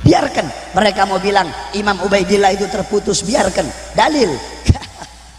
Biarkan mereka mau bilang Imam Ubaidillah itu terputus, biarkan. Dalil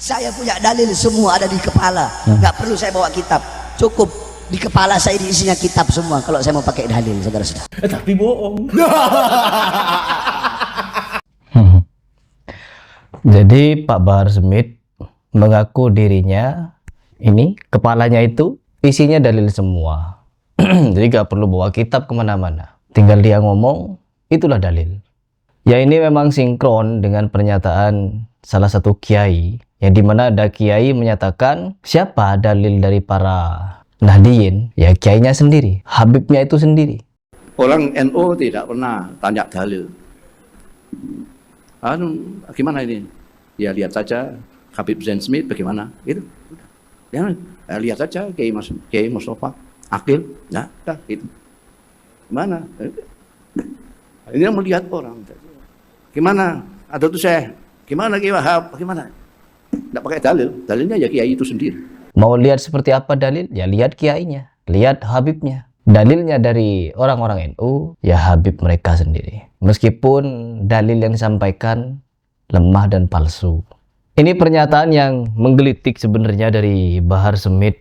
saya punya dalil semua ada di kepala, nggak perlu saya bawa kitab, cukup di kepala saya diisinya kitab semua kalau saya mau pakai dalil, saudara-saudara. Tapi bohong. Jadi Pak Bahar Smith mengaku dirinya ini kepalanya itu isinya dalil semua. Jadi gak perlu bawa kitab kemana-mana, tinggal dia ngomong, itulah dalil. Ya ini memang sinkron dengan pernyataan salah satu kiai, yang dimana ada kiai menyatakan siapa dalil dari para Nahdiyin, ya kiainya sendiri, Habibnya itu sendiri. Orang NU tidak pernah tanya dalil. Gimana ini? Ya lihat saja Habib Zain Smith bagaimana, itu. Ya, lihat saja Kiai Mustafa Akil, nah, itu. Gimana? Ini yang melihat orang. Gimana? Ada tuh saya. Gimana Kiai Wahab? Bagaimana? Tidak pakai dalil. Dalilnya ya Kiai itu sendiri. Mau lihat seperti apa dalil? Ya lihat kiainya, lihat Habibnya. Dalilnya dari orang-orang NU, ya Habib mereka sendiri. Meskipun dalil yang disampaikan lemah dan palsu. Ini pernyataan yang menggelitik sebenarnya dari Bahar Smith,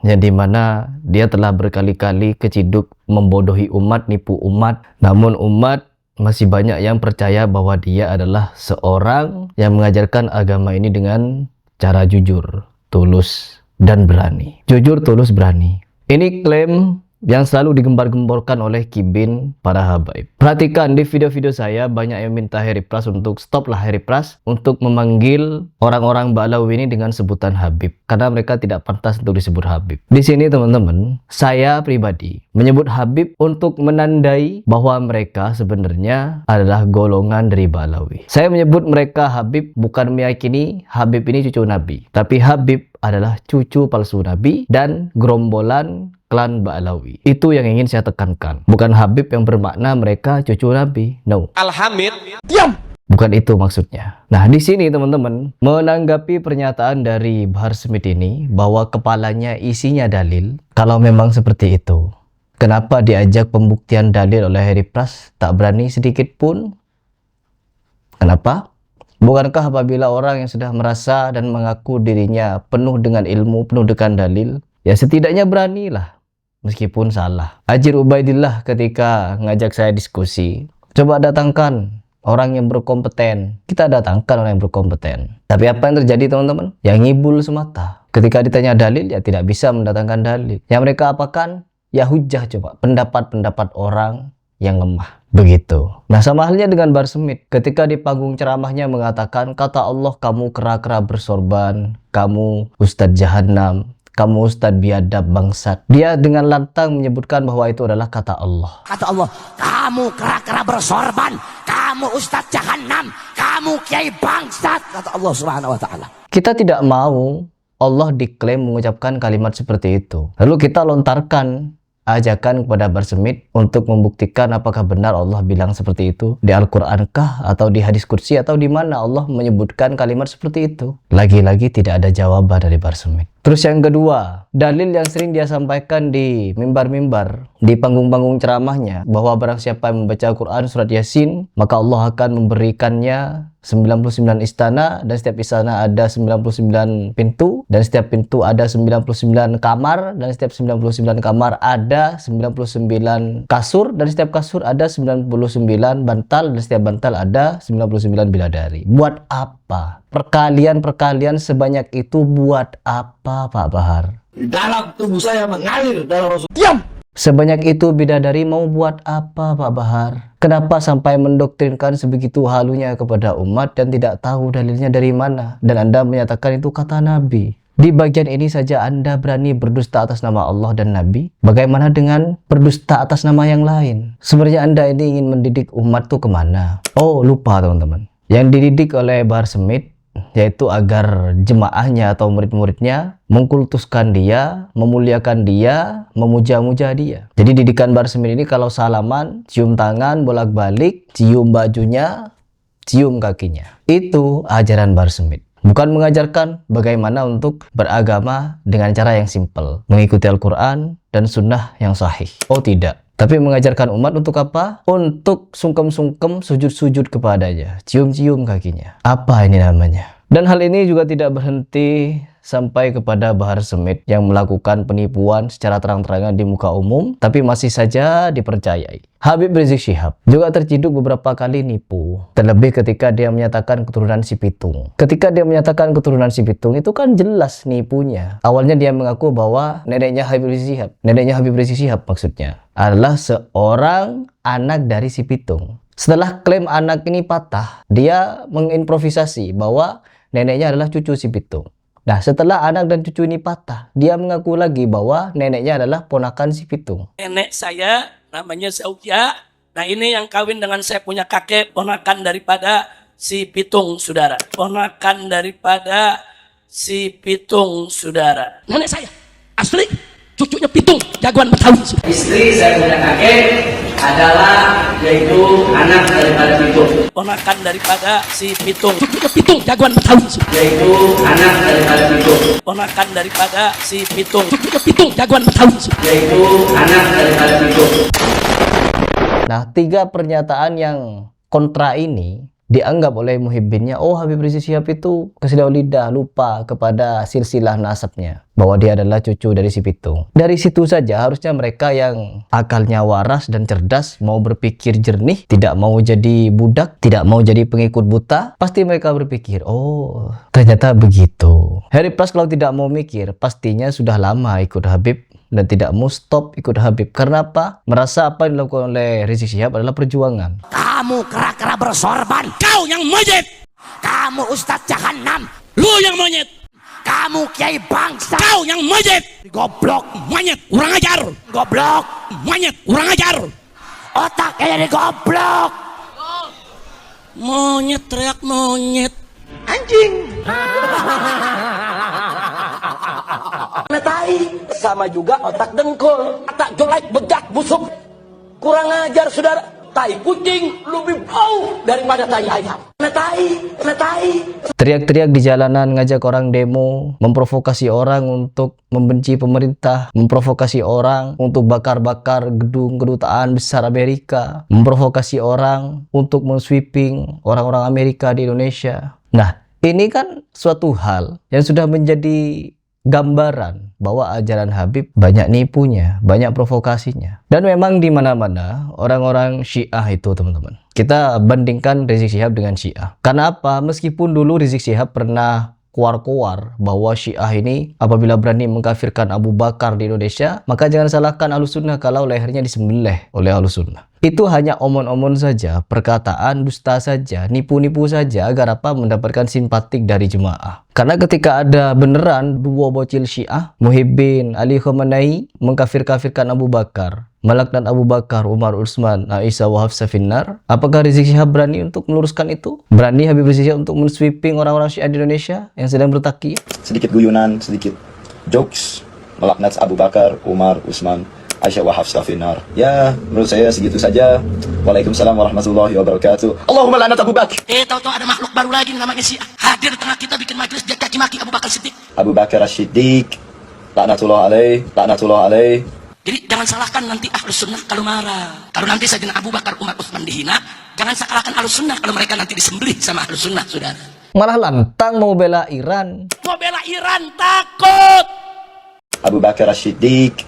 yang dimana dia telah berkali-kali keciduk membodohi umat, nipu umat. Namun umat masih banyak yang percaya bahwa dia adalah seorang yang mengajarkan agama ini dengan cara jujur, tulus, dan berani. Jujur, tulus, berani. Ini klaim yang selalu digembar-gemborkan oleh Kibin para habaib. Perhatikan di video-video saya banyak yang minta Heri Pras untuk stoplah Heri Pras untuk memanggil orang-orang Ba'alawi ini dengan sebutan Habib, karena mereka tidak pantas untuk disebut Habib. Di sini teman-teman, saya pribadi menyebut Habib untuk menandai bahwa mereka sebenarnya adalah golongan dari Ba'alawi. Saya menyebut mereka Habib bukan meyakini Habib ini cucu Nabi, tapi Habib adalah cucu palsu Nabi dan gerombolan klan Ba'alawi. Itu yang ingin saya tekankan. Bukan Habib yang bermakna mereka cucu Nabi. No. Al-Hamid. Diam! Bukan itu maksudnya. Nah, di sini teman-teman, menanggapi pernyataan dari Bahar Smith ini bahwa kepalanya isinya dalil, kalau memang seperti itu, kenapa diajak pembuktian dalil oleh Heri Pras tak berani sedikit pun? Kenapa? Bukankah apabila orang yang sudah merasa dan mengaku dirinya penuh dengan ilmu, penuh dengan dalil, ya setidaknya beranilah, meskipun salah. Ajir Ubaidillah ketika ngajak saya diskusi, coba datangkan orang yang berkompeten. Kita datangkan orang yang berkompeten. Tapi apa yang terjadi teman-teman? Yang ngibul semata. Ketika ditanya dalil, ya tidak bisa mendatangkan dalil. Yang mereka apakan? Ya hujah coba, pendapat-pendapat orang yang lemah. Begitu. Nah, sama halnya dengan Bahar Smith. Ketika di panggung ceramahnya mengatakan, kata Allah kamu kera-kera bersorban, kamu Ustadz Jahannam, kamu Ustadz biadab bangsat. Dia dengan lantang menyebutkan bahwa itu adalah kata Allah. Kata Allah, kamu kera-kera bersorban, kamu Ustadz Jahannam, kamu Kiai bangsat, kata Allah Subhanahu wa Ta'ala. Kita tidak mau Allah diklaim mengucapkan kalimat seperti itu. Lalu kita lontarkan ajakan kepada Bahar Smith untuk membuktikan apakah benar Allah bilang seperti itu di Al-Quran kah, atau di hadis kursi, atau di mana Allah menyebutkan kalimat seperti itu. Lagi-lagi tidak ada jawaban dari Bahar Smith. Terus yang kedua, dalil yang sering dia sampaikan di mimbar-mimbar, di panggung-panggung ceramahnya, bahwa barang siapa yang membaca Al-Quran surat Yasin, maka Allah akan memberikannya 99 istana, dan setiap istana ada 99 pintu, dan setiap pintu ada 99 kamar, dan setiap 99 kamar ada 99 kasur, dan setiap kasur ada 99 bantal, dan setiap bantal ada 99 bidadari. Buat apa? Perkalian-perkalian sebanyak itu buat apa, Pak Bahar? Dalam tubuh saya mengalir darah Rasul. Diam! Sebanyak itu bidadari mau buat apa, Pak Bahar? Kenapa sampai mendoktrinkan sebegitu halunya kepada umat dan tidak tahu dalilnya dari mana? Dan Anda menyatakan itu kata Nabi. Di bagian ini saja Anda berani berdusta atas nama Allah dan Nabi. Bagaimana dengan berdusta atas nama yang lain? Sebenarnya Anda ini ingin mendidik umat tuh kemana? Oh, lupa teman-teman. Yang dididik oleh Bahar Smith yaitu agar jemaahnya atau murid-muridnya mengkultuskan dia, memuliakan dia, memuja-muja dia. Jadi didikan Bahar Smith ini kalau salaman, cium tangan, bolak-balik, cium bajunya, cium kakinya. Itu ajaran Bahar Smith. Bukan mengajarkan bagaimana untuk beragama dengan cara yang simpel, mengikuti Al-Quran dan sunnah yang sahih. Oh tidak. Tapi mengajarkan umat untuk apa? Untuk sungkem-sungkem, sujud-sujud kepadanya, cium-cium kakinya. Apa ini namanya? Dan hal ini juga tidak berhenti sampai kepada Bahar Smith yang melakukan penipuan secara terang-terangan di muka umum, tapi masih saja dipercayai. Habib Rizik Syihab juga terciduk beberapa kali nipu, terlebih ketika dia menyatakan keturunan si Pitung. Ketika dia menyatakan keturunan si Pitung, itu kan jelas nipunya. Awalnya dia mengaku bahwa neneknya Habib Rizik Syihab maksudnya adalah seorang anak dari si Pitung. Setelah klaim anak ini patah, dia mengimprovisasi bahwa neneknya adalah cucu si Pitung. Nah, setelah anak dan cucu ini patah, dia mengaku lagi bahwa neneknya adalah ponakan si Pitung. Nenek saya namanya Zaukia. Nah, ini yang kawin dengan saya punya kakek, ponakan daripada si Pitung, saudara. Ponakan daripada si Pitung, saudara. Nenek saya asli cucunya Pitung, jagoan Betawi. Istri saya punya kakek adalah yaitu anak daripada Pitung. Ponakan daripada si Pitung, cucunya Pitung, jagoan Betawi. Yaitu anak daripada Pitung. Ponakan daripada si Pitung, cucunya Pitung, jagoan Betawi. Yaitu anak daripada Pitung. Nah, 3 pernyataan yang kontra ini dianggap oleh muhibbinnya, oh Habib Rizik Syihab itu kesedau lidah, lupa kepada silsilah nasabnya, bahwa dia adalah cucu dari si Pitung. Dari situ saja harusnya mereka yang akalnya waras dan cerdas, mau berpikir jernih, tidak mau jadi budak, tidak mau jadi pengikut buta, pasti mereka berpikir, oh ternyata begitu. Harry Pras kalau tidak mau mikir, pastinya sudah lama ikut Habib dan tidak mau stop ikut Habib. Karena apa? Merasa apa yang dilakukan oleh Rizik Syihab adalah perjuangan. Kamu kera-kera bersorban. Kau yang monyet, Kamu Ustadz Jahanam. lu yang monyet, Kamu Kiai Bangsa. kau yang monyet, Goblok. monyet, kurang ajar, Goblok. monyet, kurang ajar. Otaknya jadi goblok. Monyet, teriak monyet. Anjing. Tai sama juga otak dengkul, otak jelek, bejat, busuk, kurang ajar saudara. Tai kucing lebih bau daripada tai ayam. Tai. Teriak-teriak di jalanan, ngajak orang demo, memprovokasi orang untuk membenci pemerintah, memprovokasi orang untuk bakar-bakar gedung kedutaan besar Amerika, memprovokasi orang untuk mensweeping orang-orang Amerika di Indonesia. Nah, ini kan suatu hal yang sudah menjadi gambaran bahwa ajaran Habib banyak nipunya, banyak provokasinya. Dan memang di mana-mana orang-orang Syiah itu, teman-teman. Kita bandingkan Rizik Syihab dengan Syiah. Karena apa? Meskipun dulu Rizik Syihab pernah keluar-keluar bahwa Syiah ini apabila berani mengkafirkan Abu Bakar di Indonesia, maka jangan salahkan Ahlussunnah kalau lehernya disembelih oleh Ahlussunnah. Itu hanya omon-omon saja, perkataan dusta saja, nipu-nipu saja agar apa? Mendapatkan simpatik dari jemaah. Karena ketika ada beneran 2 bocil Syiah, Muhibbin, Ali Khamenei, mengkafir-kafirkan Abu Bakar, melaknat Abu Bakar, Umar, Utsman, Aisyah, wa Hafsah finnar, apakah Rizik Syihab berani untuk meluruskan itu? Berani Habib Rizik Syihab untuk mensweeping orang-orang Syiah di Indonesia yang sedang bertakiyah? Sedikit guyonan, sedikit jokes, melaknat Abu Bakar, Umar, Utsman, Aisyah wa Hafsah finnar. Ya, menurut saya segitu saja. Waalaikumsalam warahmatullahi wabarakatuh. Allahumma la'nat Abu Bakar. Tahu-tahu ada makhluk baru lagi namanya Syiah. Hadir di tengah kita bikin majelis dia caci maki Abu Bakar Siddiq. Abu Bakar As-Siddiq, laknatullah alaih, laknatullah alaih. Jadi jangan salahkan nanti Ahlussunnah kalau marah. Kalau nanti Sayyidina Abu Bakar, Umar, Utsman dihina, jangan salahkan Ahlussunnah kalau mereka nanti disembelih sama Ahlussunnah, saudara. Malah lantang mau bela Iran. Mau bela Iran takut. Abu Bakar As-Siddiq,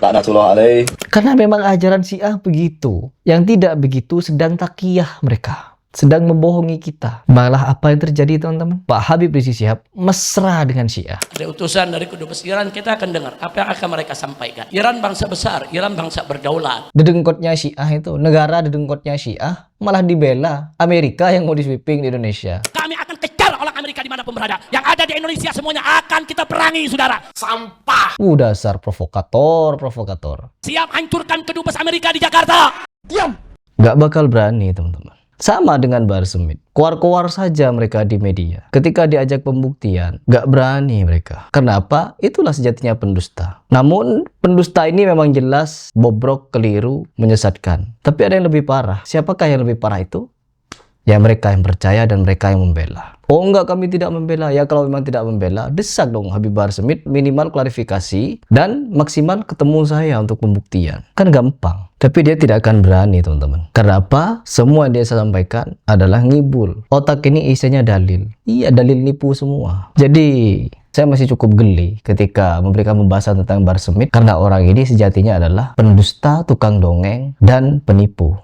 laknatullah alaih. Karena memang ajaran Syiah begitu. Yang tidak begitu sedang takiyah mereka, sedang membohongi kita. Malah apa yang terjadi, teman-teman? Pak Habib Rizik Syihab mesra dengan Syiah. Ada utusan dari kedubes Iran, kita akan dengar apa yang akan mereka sampaikan. Iran bangsa besar, Iran bangsa berdaulat. Dedengkotnya Syiah itu, negara dedengkotnya Syiah, malah dibela Amerika yang mau di-sweeping di Indonesia. Kami akan kejar orang Amerika dimanapun berada. Yang ada di Indonesia semuanya akan kita perangi, saudara. Sampah. Dasar provokator. Siap hancurkan kedubes Amerika di Jakarta. Diam. Gak bakal berani, teman-teman. Sama dengan Bahar Smith. Keluar-keluar saja mereka di media. Ketika diajak pembuktian, gak berani mereka. Kenapa? Itulah sejatinya pendusta. Namun, pendusta ini memang jelas bobrok, keliru, menyesatkan. Tapi ada yang lebih parah. Siapakah yang lebih parah itu? Ya mereka yang percaya dan mereka yang membela. Oh enggak, kami tidak membela. Ya kalau memang tidak membela, desak dong Habib Bahar Smith minimal klarifikasi dan maksimal ketemu saya untuk pembuktian. Kan gampang. Tapi dia tidak akan berani teman-teman. Karena apa? Semua yang dia sampaikan adalah ngibul. Otak ini isinya dalil. Iya, dalil nipu semua. Jadi saya masih cukup geli ketika memberikan pembahasan tentang Bahar Smith karena orang ini sejatinya adalah pendusta, tukang dongeng, dan penipu.